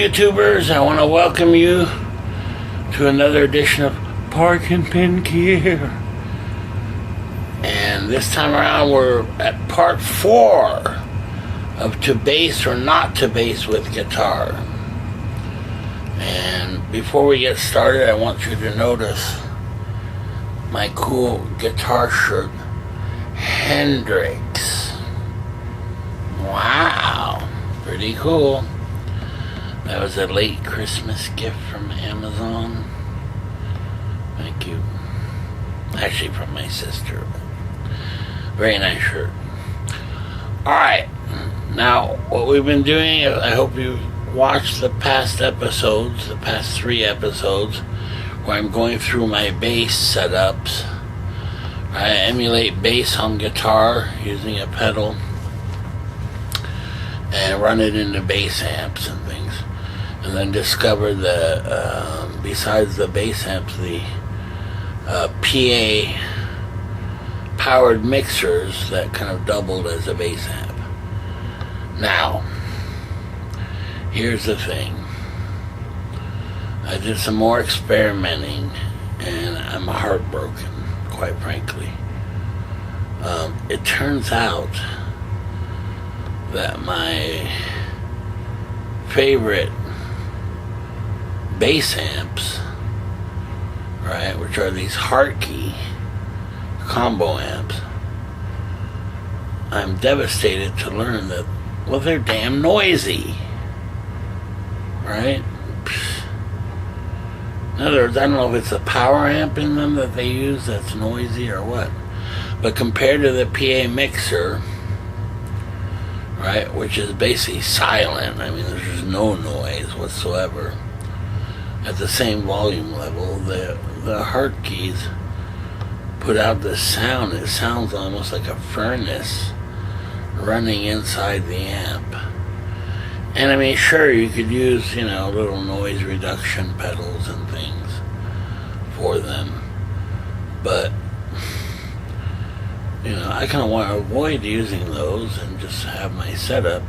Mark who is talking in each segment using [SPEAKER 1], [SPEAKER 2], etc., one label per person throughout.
[SPEAKER 1] YouTubers, I want to welcome you to another edition of Park and Pin Gear. And this time around we're at part 4 of To Bass or Not to Bass with Guitar. And before we get started, I want you to notice my cool guitar shirt, Hendrix. Wow, pretty cool. That was a late Christmas gift from Amazon. Thank you. Actually from my sister. Very nice shirt. Alright, now what we've been doing, I hope you watched the past episodes, the past 3 episodes, where I'm going through my bass setups. I emulate bass on guitar using a pedal and run it into bass amps and things. And then discover that besides the bass amps, the PA powered mixers that kind of doubled as a bass amp. Now, here's the thing. I did some more experimenting and I'm heartbroken, quite frankly. It turns out that my favorite bass amps, right, which are these hartke combo amps, I'm devastated to learn that, well, they're damn noisy, right? In other words, I don't know if it's a power amp in them that they use that's noisy or what, but compared to the PA mixer, right, which is basically silent, I mean, there's just no noise whatsoever, at the same volume level, the hartkes put out this sound. It sounds almost like a furnace running inside the amp. And I mean, sure, you could use, little noise reduction pedals and things for them, but I kind of want to avoid using those and just have my setup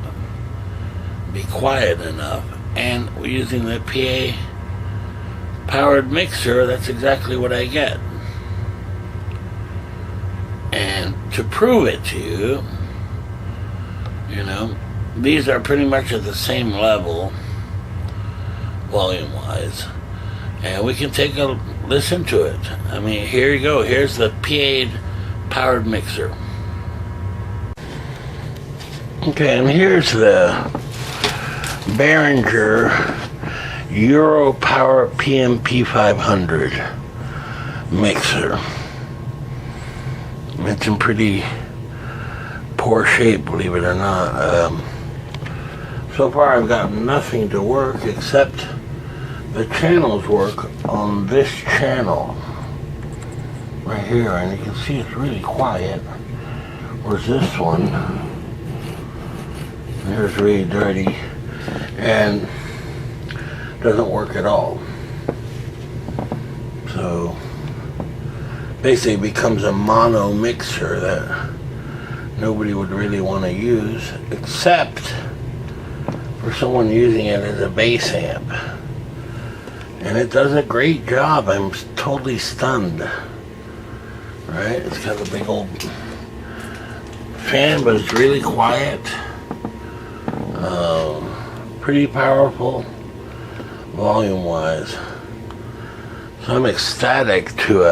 [SPEAKER 1] be quiet enough. And using the PA powered mixer, that's exactly what I get. And to prove it to you, these are pretty much at the same level volume wise, and we can take a listen to it. I mean, here you go. Here's the PA powered mixer. Okay, and here's the Behringer Euro Power PMP 500 mixer. It's in pretty poor shape, believe it or not. So far I've got nothing to work except the channels work on this channel right here, and you can see it's really quiet. Whereas this one, there's really dirty and doesn't work at all. So basically it becomes a mono mixer that nobody would really want to use except for someone using it as a bass amp. And it does a great job. I'm totally stunned. Right? It's got a big old fan, but it's really quiet. Pretty powerful volume wise. So I'm ecstatic to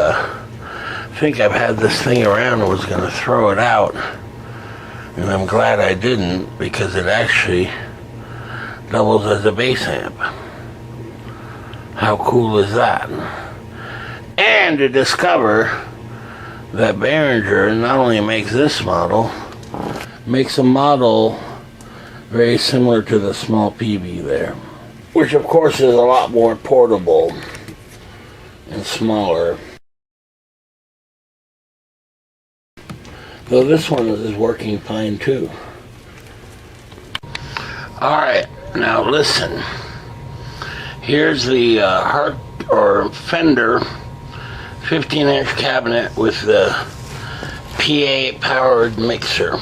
[SPEAKER 1] think I've had this thing around and was going to throw it out. And I'm glad I didn't, because it actually doubles as a bass amp. How cool is that? And to discover that Behringer not only makes this model, makes a model very similar to the small PV there, which of course is a lot more portable and smaller. Though this one is working fine too. Alright, now listen. Here's the Fender 15-inch cabinet with the PA powered mixer.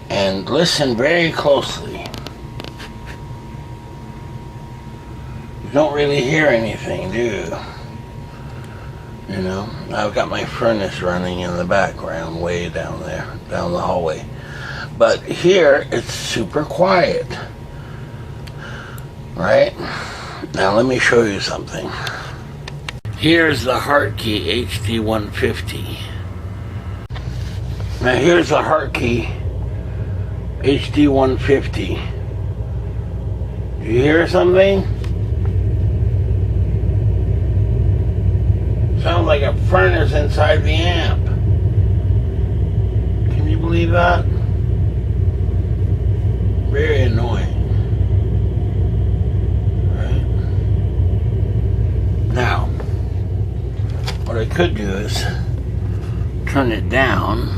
[SPEAKER 1] And listen very closely. you don't really hear anything, do you? You know, I've got my furnace running in the background way down there, down the hallway. But here, it's super quiet. Right? Now let me show you something. Here's the hartke HD150. Now here's the hartke HD150. You hear something? Sounds like a furnace inside the amp. Can you believe that? Very annoying. Right? Now, what I could do is turn it down.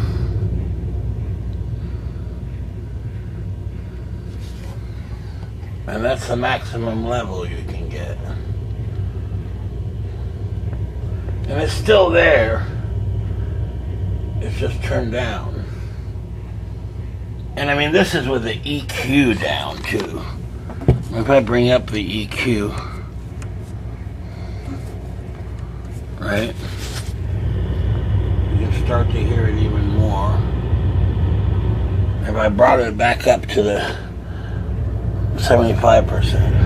[SPEAKER 1] And that's the maximum level you can get. And it's still there. It's just turned down. And I mean, this is with the EQ down too. If I bring up the EQ, right, you can start to hear it even more. If I brought it back up to the 75%.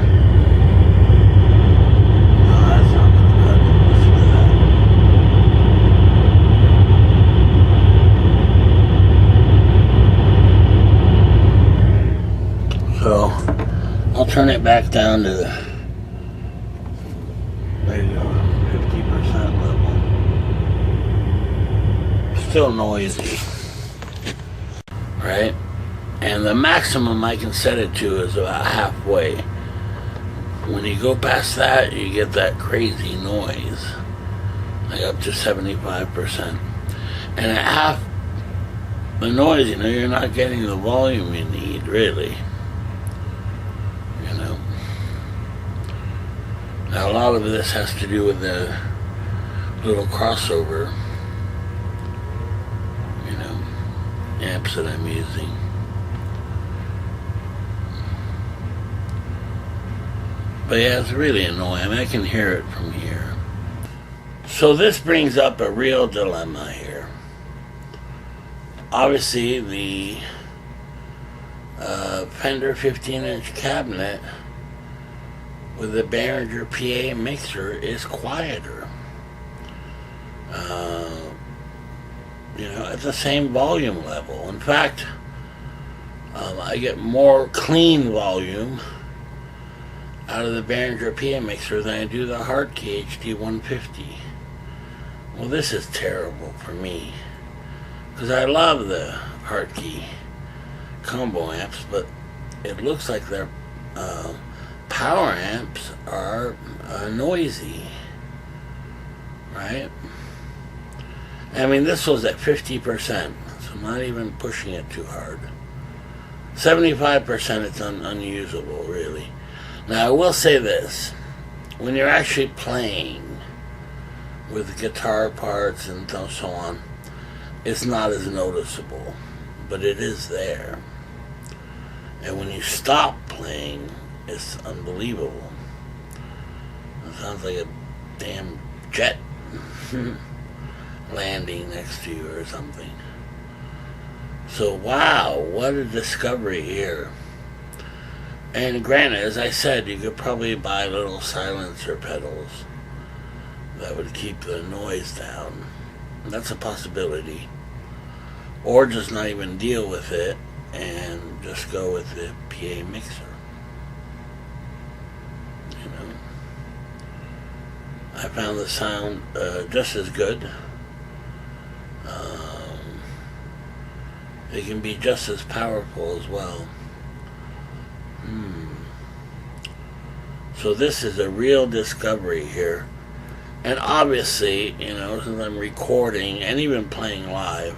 [SPEAKER 1] So I'll turn it back down to the, there you go, 50% level. Still noisy, right? And the maximum I can set it to is about halfway. When you go past that, you get that crazy noise, like up to 75%. And at half the noise, you know, you're not getting the volume you need, really. Now a lot of this has to do with the little crossover, you know, amps that I'm using. But yeah, it's really annoying. I mean, I can hear it from here. So this brings up a real dilemma here. Obviously, the Fender 15-inch cabinet with the Behringer PA mixer is quieter. You know, at the same volume level. In fact, I get more clean volume out of the Behringer PA mixer than I do the hartke HD150. Well, this is terrible for me, because I love the hartke combo amps, but it looks like their power amps are noisy, right? I mean, this was at 50%, so I'm not even pushing it too hard. 75% it's unusable, really. Now, I will say this. When you're actually playing with guitar parts and so on, it's not as noticeable, but it is there. And when you stop playing, it's unbelievable. It sounds like a damn jet landing next to you or something. So wow, what a discovery here. And granted, as I said, you could probably buy little silencer pedals that would keep the noise down. That's a possibility. Or just not even deal with it and just go with the PA mixer. You know, I found the sound just as good. It can be just as powerful as well. So this is a real discovery here. And obviously, you know, since I'm recording and even playing live,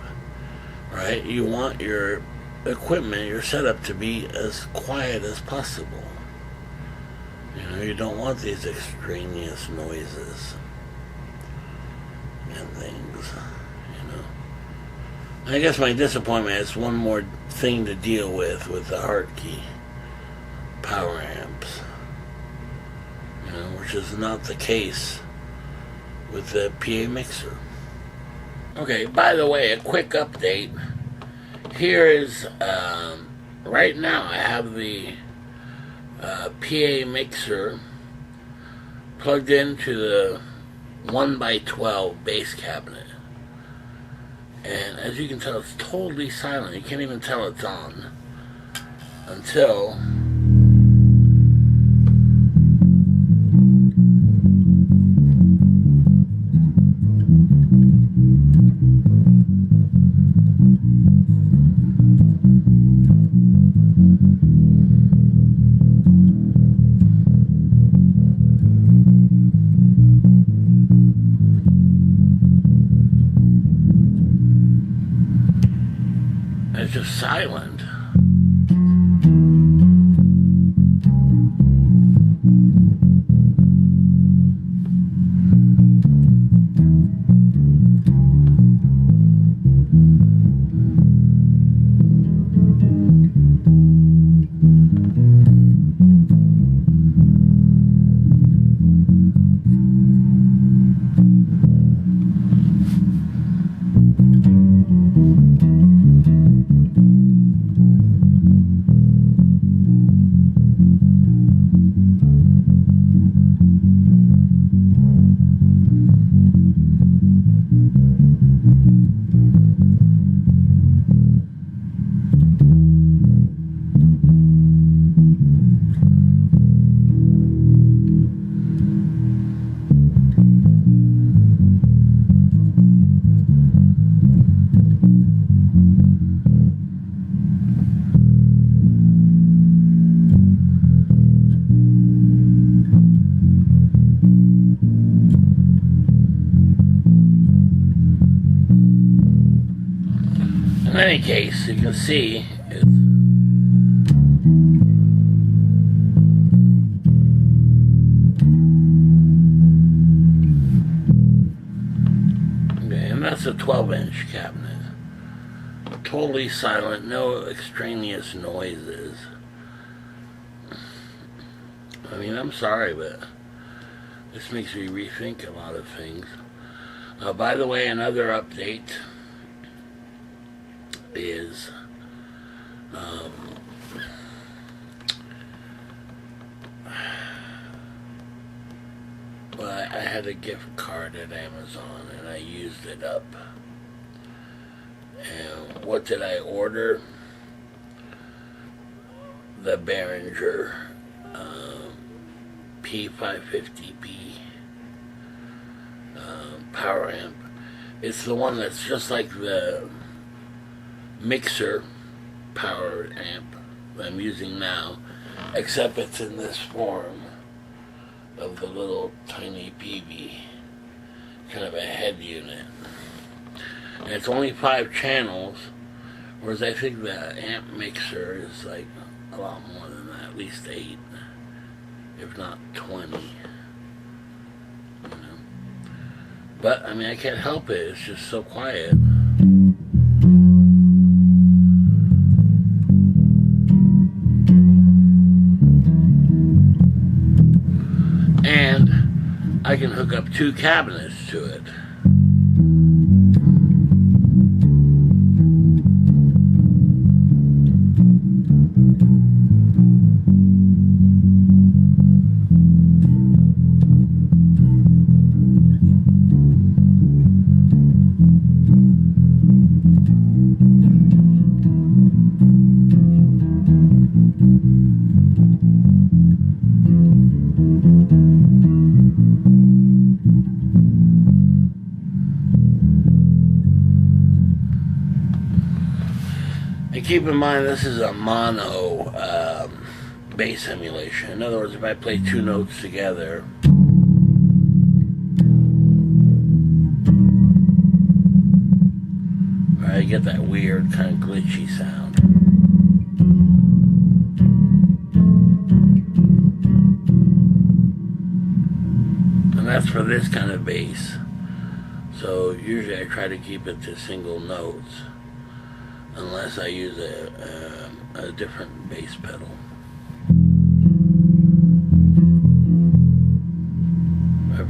[SPEAKER 1] right, you want your equipment, your setup to be as quiet as possible. You know, you don't want these extraneous noises and things, you know. I guess my disappointment is one more thing to deal with the hartke power amps. You which is not the case with the PA mixer. Okay, by the way, a quick update. Here is, right now I have the PA mixer plugged into the 1x12 bass cabinet. And as you can tell, it's totally silent. You can't even tell it's on until it's just silent. In any case, you can see it's okay, and that's a 12-inch cabinet. Totally silent, no extraneous noises. I mean, I'm sorry, but this makes me rethink a lot of things. By the way, another update is well, I had a gift card at Amazon and I used it up. And what did I order? The Behringer P550P power amp. It's the one that's just like the mixer power amp that I'm using now, except it's in this form of the little tiny PV, kind of a head unit. And it's only 5 channels, whereas I think the amp mixer is like a lot more than that, at least 8, if not 20. You know? But I mean, I can't help it, it's just so quiet. And I can hook up 2 cabinets to it. Keep in mind, this is a mono bass emulation. In other words, if I play 2 notes together, I get that weird kind of glitchy sound. And that's for this kind of bass. So usually I try to keep it to single notes, unless I use a different bass pedal.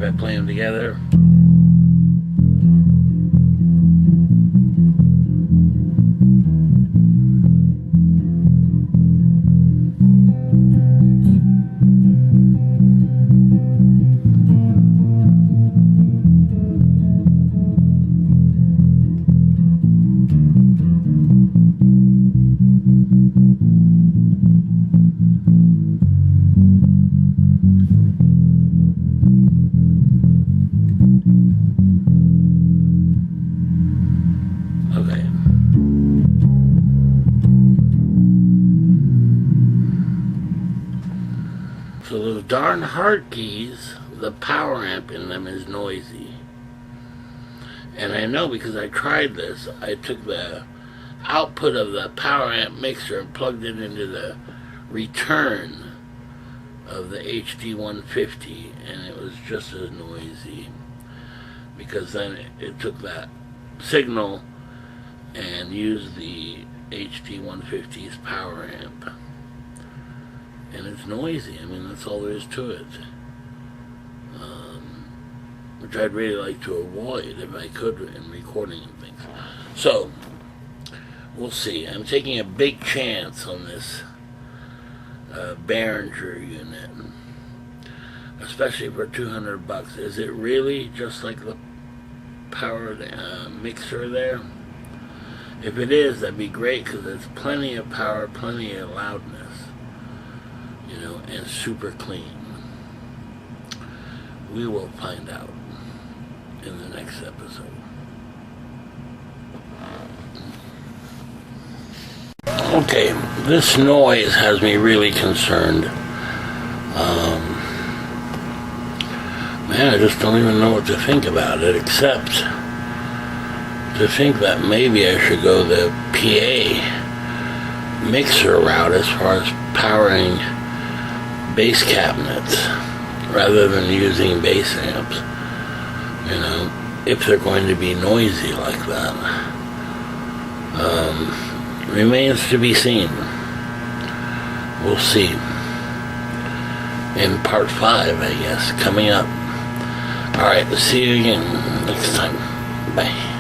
[SPEAKER 1] if I play them together. Okay. So those darn hartkes, the power amp in them is noisy. And I know because I tried this. I took the output of the power amp mixer and plugged it into the return of the HD 150, and it was just as noisy, because then it took that signal and used the HD 150's power amp, and it's noisy. I mean, that's all there is to it, which I'd really like to avoid if I could in recording and things. So we'll see. I'm taking a big chance on this Behringer unit, especially for $200. Is it really just like the power mixer there? If it is, that'd be great, because it's plenty of power, plenty of loudness, you know, and super clean. We will find out in the next episode. Okay, this noise has me really concerned. Man, I just don't even know what to think about it, except to think that maybe I should go the PA mixer route as far as powering bass cabinets rather than using bass amps, you know, if they're going to be noisy like that. Remains to be seen. We'll see in part 5, I guess, coming up. Alright, see you again next time. Bye.